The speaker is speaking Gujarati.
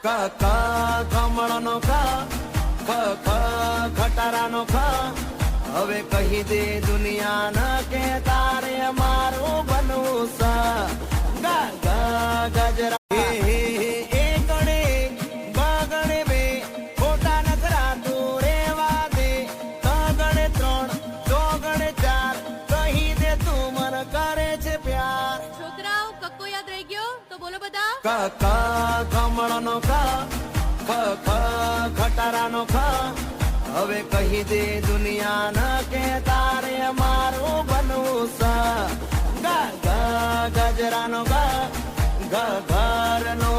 ક ક કમળનો ક ખ ખ ખટારાનો ખ હવે કહી દે દુનિયાને કે તારે મારું બનવું છે ગા ગા ગજરા ક ક કમળનો ક ખ ખ ખટારાનો ખ હવે કહી દે દુનિયાને કે તારે મારું બનવું છે ગા ગા ગજરાનો ગ ઘરનો